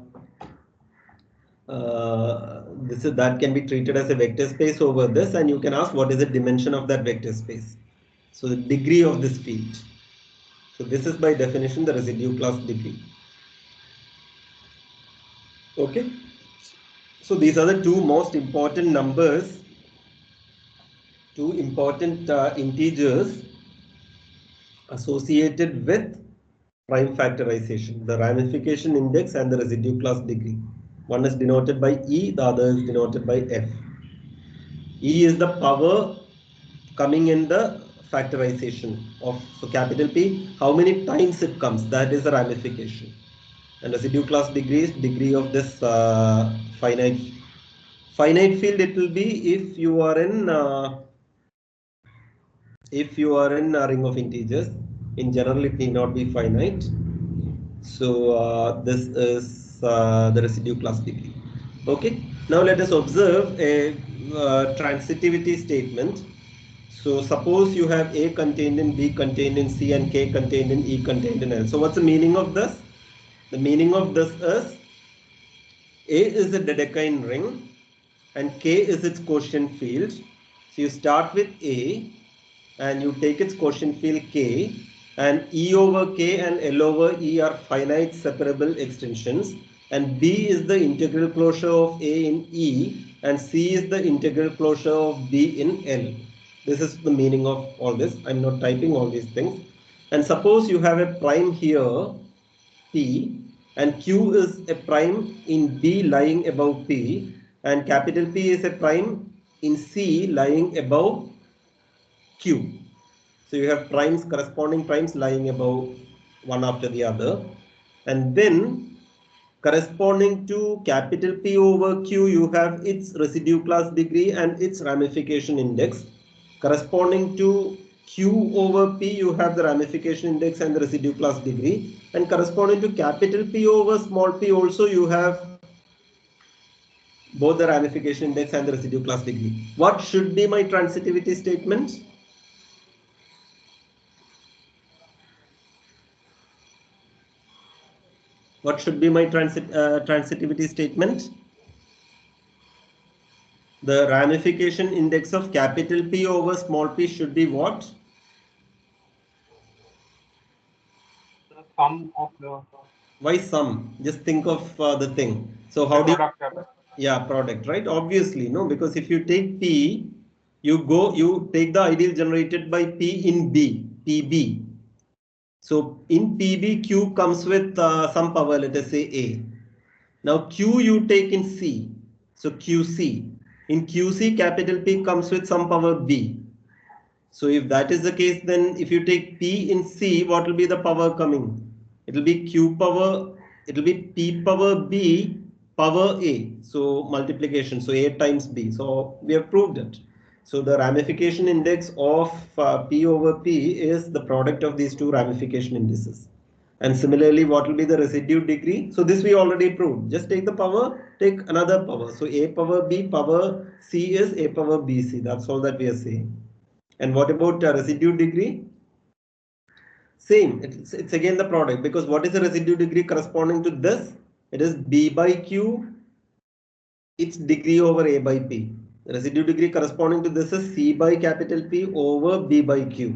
that can be treated as a vector space over this, and you can ask what is the dimension of that vector space. So the degree of this field. So this is by definition the residue class degree. Okay. So these are the two most important numbers, two important integers associated with prime factorization, the ramification index and the residue class degree. One is denoted by E, the other is denoted by F. E is the power coming in the factorization of, so capital P, how many times it comes, that is the ramification. And residue class degree is degree of this finite field. It will be if you are in a ring of integers. In general, it need not be finite. So this is the residue class degree. Okay. Now let us observe a transitivity statement. So suppose you have A contained in B contained in C and K contained in E contained in L. So what's the meaning of this? The meaning of this is A is a Dedekind ring and K is its quotient field. So you start with A and you take its quotient field K, and E over K and L over E are finite separable extensions, and B is the integral closure of A in E and C is the integral closure of B in L. This is the meaning of all this. I'm not typing all these things. And suppose you have a prime here P, and Q is a prime in B lying above P, and capital P is a prime in C lying above Q. So you have primes, corresponding primes lying above one after the other. And then corresponding to capital P over Q, you have its residue class degree and its ramification index. Corresponding to Q over P, you have the ramification index and the residue class degree. And corresponding to capital P over small p, also you have both the ramification index and the residue class degree. What should be my transitivity statement? What should be my transitivity statement? The ramification index of capital P over small p should be what? The sum of the Why sum? Just think of the thing. So the how do you, product of it. yeah, product, right? Obviously, no, because if you take P, you take the ideal generated by P in B, PB. So in PB, Q comes with some power, let us say A. Now Q you take in C, so QC. In QC, capital P comes with some power B. So if that is the case, then if you take P in C, what will be the power coming? It will be Q power, it will be P power B power A. So multiplication, so A times B. So we have proved it. So the ramification index of P over P is the product of these two ramification indices. And similarly, what will be the residue degree? So this we already proved. Just take the power, take another power. So A power B power C is A power BC. That's all that we are saying. And what about residue degree? Same. It's again the product, because what is the residue degree corresponding to this? It is B by Q, its degree over A by P. The residue degree corresponding to this is C by capital P over B by Q.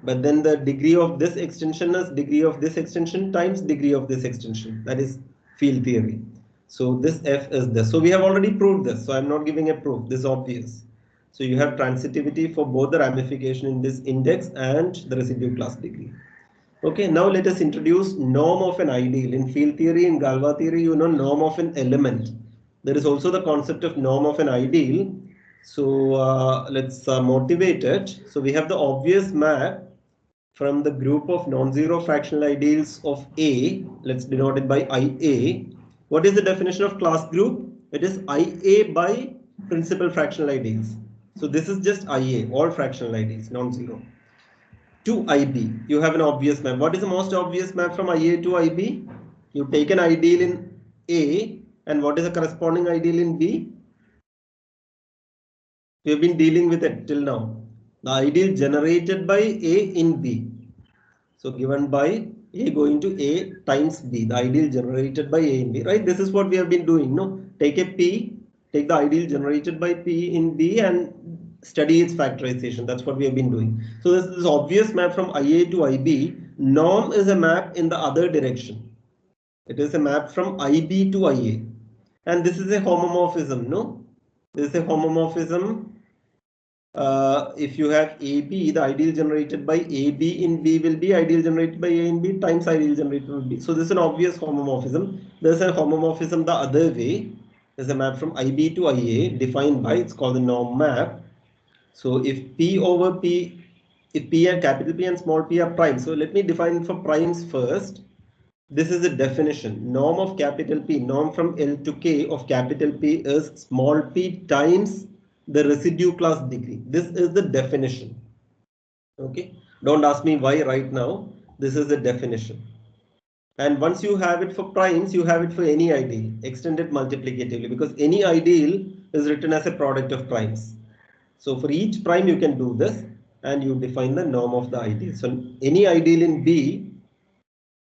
But then the degree of this extension is degree of this extension times degree of this extension. That is field theory. So this F is this. So we have already proved this. So I'm not giving a proof. This is obvious. So you have transitivity for both the ramification in this index and the residue class degree. Okay, now let us introduce norm of an ideal. In field theory, in Galois theory, you know norm of an element. There is also the concept of norm of an ideal. So let's motivate it. So we have the obvious map from the group of non-zero fractional ideals of A. Let's denote it by IA. What is the definition of class group? It is IA by principal fractional ideals. So this is just IA, all fractional ideals, non-zero. To IB, you have an obvious map. What is the most obvious map from IA to IB? You take an ideal in A, and what is the corresponding ideal in B? We have been dealing with it till now. The ideal generated by A in B. So given by A going to A times B, the ideal generated by A in B, right? This is what we have been doing. No, take a P, take the ideal generated by P in B and study its factorization. That's what we have been doing. So this is obvious map from IA to IB. Norm is a map in the other direction. It is a map from IB to IA. And this is a homomorphism, no? This is a homomorphism. If you have AB, the ideal generated by AB in B will be ideal generated by A in B times ideal generated by B. So this is an obvious homomorphism. There's a homomorphism the other way. There's a map from IB to IA defined by, it's called the norm map. So if P over P, if P and capital P and small p are primes. So let me define for primes first. This is a definition. Norm of capital P, norm from L to K of capital P is small p times the residue class degree. This is the definition. Okay. Don't ask me why right now. This is the definition. And once you have it for primes, you have it for any ideal. Extend it multiplicatively, because any ideal is written as a product of primes. So for each prime, you can do this and you define the norm of the ideal. So any ideal in B,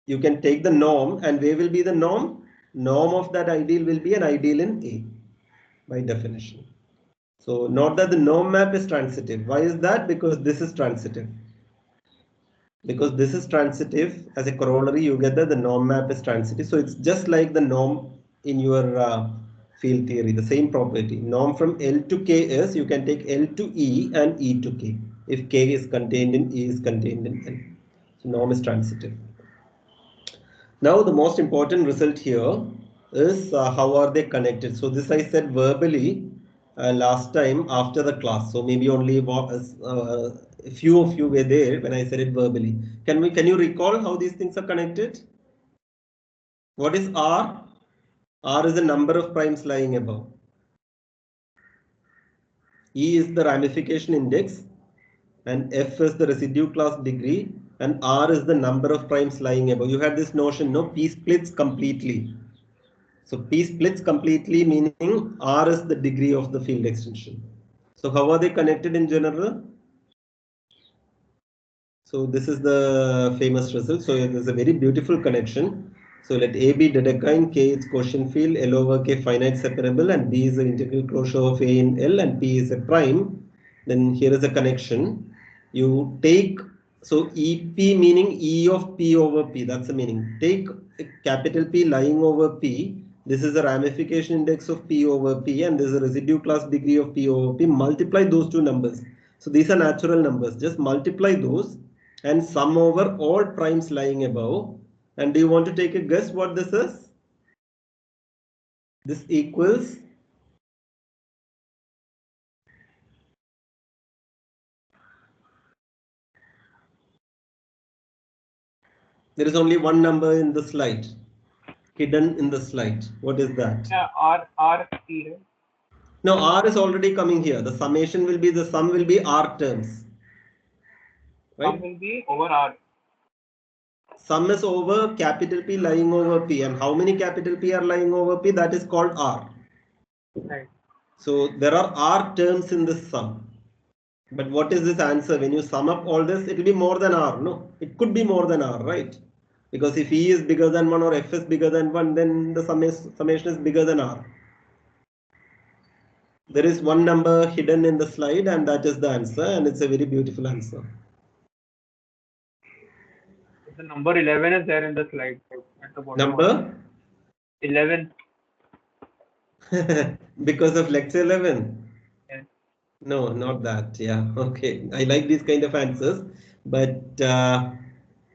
you can take the norm, and where will be the norm? Norm of that ideal will be an ideal in A by definition. So note that the norm map is transitive. Why is that? Because this is transitive. Because this is transitive, as a corollary, you get that the norm map is transitive. So it's just like the norm in your field theory, the same property. Norm from L to K is, you can take L to E and E to K if K is contained in E is contained in L. So norm is transitive. Now the most important result here is how are they connected. So this I said verbally last time after the class. So maybe only a few of you were there when I said it verbally. Can you recall how these things are connected? What is R? R is the number of primes lying above. E is the ramification index, and F is the residue class degree, and R is the number of primes lying above. You had this notion, no? P splits completely. So P splits completely, meaning R is the degree of the field extension. So how are they connected in general? So this is the famous result. So it is a very beautiful connection. So let A be Dedekind, K its quotient field, L over K finite separable, and B is the integral closure of A in L, and P is a prime. Then here is a connection. You take, so EP meaning E of P over P, that's the meaning. Take a capital P lying over P. This is the ramification index of P over P, and this is a residue class degree of P over P. Multiply those two numbers. So these are natural numbers. Just multiply those and sum over all primes lying above. And do you want to take a guess what this is? This equals, there is only one number in the slide, hidden in the slide. What is that? Yeah, R T, right? No, R is already coming here. The summation will be, the sum will be R terms. Sum Right? will be over R. Sum is over capital P lying over P. And how many capital P are lying over P? That is called R. Right. So there are R terms in this sum. But what is this answer? When you sum up all this, it will be more than R. No, it could be more than R, right? Because if E is bigger than 1 or F is bigger than 1, then the summation is bigger than R. There is one number hidden in the slide, and that is the answer, and it's a very beautiful answer. The number 11 is there in the slide at the bottom. Number 11. because of lecture 11. Yes. No, not that. Yeah, okay. I like these kind of answers, but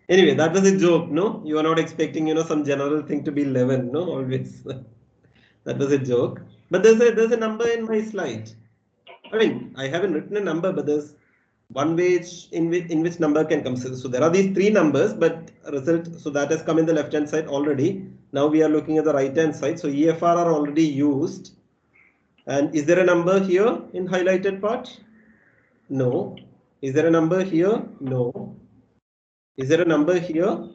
anyway, that was a joke. No, you are not expecting, some general thing to be 11. No, always. That was a joke. But there's a number in my slide. I mean, I haven't written a number, but there's one way in which number can come. So there are these three numbers, but result, so that has come in the left hand side already. Now we are looking at the right hand side. So EFR are already used. And is there a number here in highlighted part? No. Is there a number here? No. Is there a number here?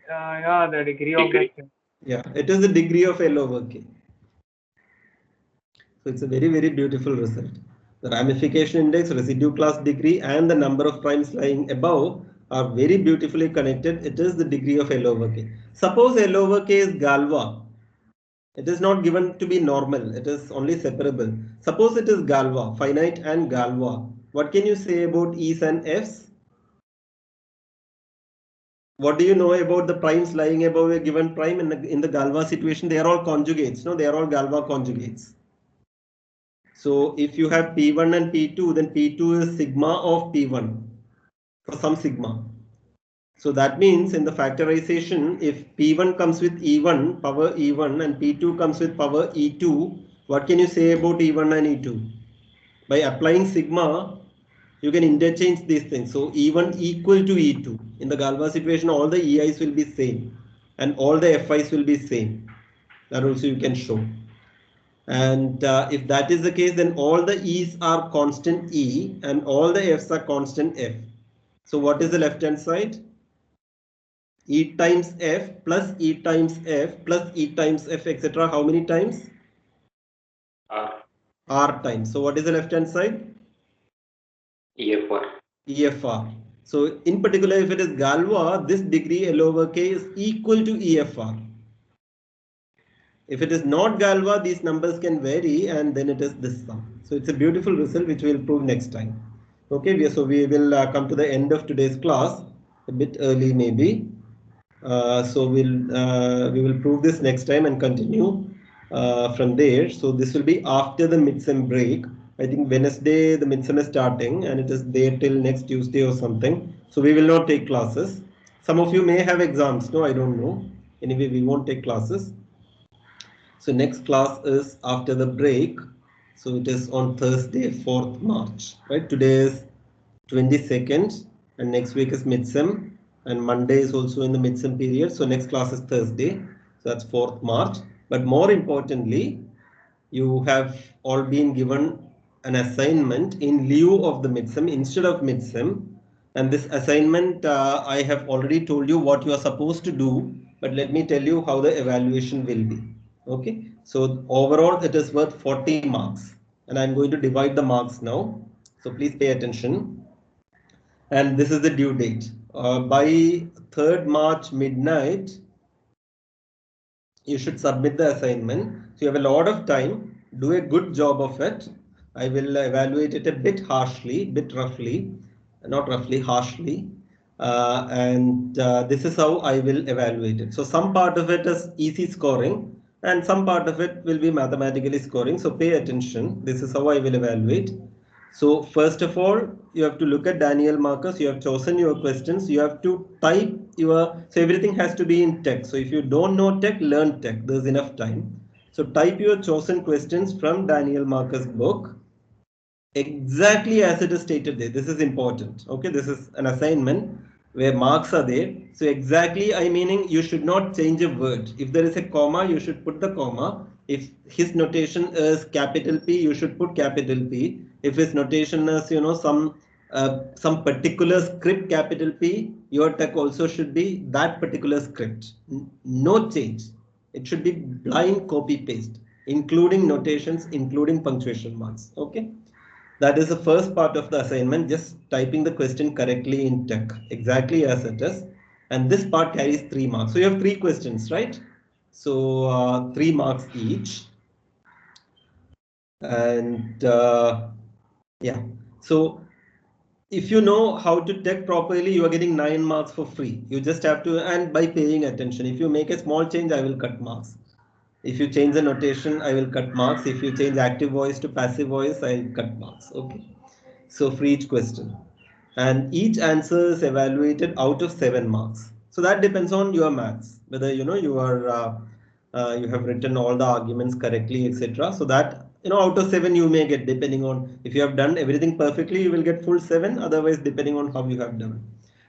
Yeah, the degree of that thing. Yeah, it is the degree of L over K. So it's a very, very beautiful result. The ramification index, residue class degree, and the number of primes lying above are very beautifully connected. It is the degree of L over K. Suppose L over K is Galois. It is not given to be normal. It is only separable. Suppose it is Galois, finite and Galois. What can you say about E's and F's? What do you know about the primes lying above a given prime in the Galois situation? They are all conjugates. No, they are all Galois conjugates. So if you have P1 and P2, then P2 is sigma of P1 for some sigma. So that means in the factorization, if P1 comes with E1, power E1, and P2 comes with power E2, what can you say about E1 and E2? By applying sigma, you can interchange these things. So E1 equal to E2. In the Galois situation, all the EIs will be same and all the FIs will be same. That also you can show. And if that is the case, then all the E's are constant E and all the F's are constant F. So what is the left hand side? E times F plus E times F plus E times F, etc. How many times? R. R times. So what is the left hand side? EFR. EFR. So in particular, if it is Galois, this degree L over K is equal to EFR. If it is not Galois, these numbers can vary, and then it is this sum. So it's a beautiful result which we will prove next time. Okay, so we will come to the end of today's class a bit early maybe. So we will prove this next time and continue from there. So this will be after the midsem break. I think Wednesday the midsem is starting and it is there till next Tuesday or something. So we will not take classes. Some of you may have exams. No, I don't know. Anyway, we won't take classes. So next class is after the break. So it is on Thursday, 4th March, right? Today is 22nd and next week is midsem and Monday is also in the midsem period. So next class is Thursday. So that's 4th March. But more importantly, you have all been given an assignment in lieu of the midsem instead of midsem. And this assignment, I have already told you what you are supposed to do, but let me tell you how the evaluation will be. Okay, so overall it is worth 40 marks and I'm going to divide the marks now. So please pay attention. And this is the due date. By 3rd March midnight, you should submit the assignment. So you have a lot of time. Do a good job of it. I will evaluate it a bit harshly, bit roughly, not roughly, harshly. And this is how I will evaluate it. So some part of it is easy scoring and some part of it will be mathematically scoring. So pay attention. This is how I will evaluate. So first of all, you have to look at Daniel Marcus. You have chosen your questions. You have to type your, so everything has to be in text. So if you don't know text, learn text. There's enough time. So type your chosen questions from Daniel Marcus book exactly as it is stated there. This is important. Okay, this is an assignment where marks are there. So exactly, I meaning you should not change a word. If there is a comma, you should put the comma. If his notation is capital P, you should put capital P. If his notation is, some particular script capital P, your tech also should be that particular script. No change. It should be blind copy paste, including notations, including punctuation marks. Okay. That is the first part of the assignment, just typing the question correctly in tech, exactly as it is. And this part carries 3 marks. So you have 3 questions, right? So 3 marks each. And yeah, so if you know how to tech properly, you are getting 9 marks for free. You just have to, and by paying attention. If you make a small change, I will cut marks. If you change the notation, I will cut marks. If you change active voice to passive voice, I will cut marks. Okay. So for each question, and each answer is evaluated out of 7 marks. So that depends on your maths, whether you have written all the arguments correctly, etc. So that out of 7 you may get, depending on if you have done everything perfectly, you will get full 7. Otherwise, depending on how you have done.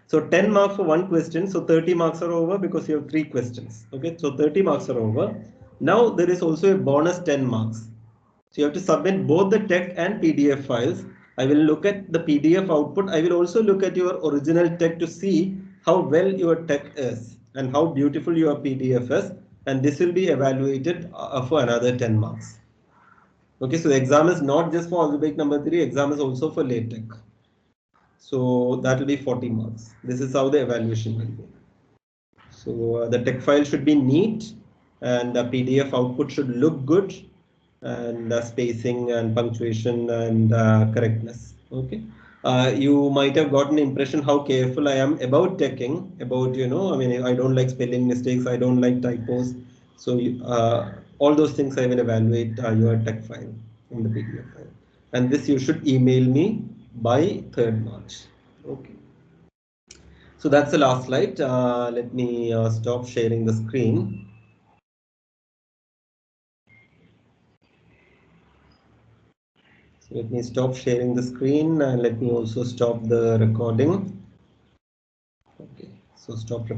So 10 marks for one question. So 30 marks are over because you have 3 questions. Okay, so 30 marks are over. Now there is also a bonus 10 marks. So you have to submit both the text and PDF files. I will look at the PDF output. I will also look at your original text to see how well your text is and how beautiful your PDF is. And this will be evaluated for another 10 marks. Okay, so the exam is not just for algebraic number 3, exam is also for LaTeX. So that will be 40 marks. This is how the evaluation will be. So the text file should be neat and the PDF output should look good, and spacing and punctuation and correctness. Okay. You might have gotten the impression how careful I am about checking, about, I mean, I don't like spelling mistakes, I don't like typos. So all those things I will evaluate your tech file in the PDF file. And this you should email me by 3rd March. Okay. So that's the last slide. Let me stop sharing the screen. So let me stop sharing the screen and let me also stop the recording. Okay, so stop recording.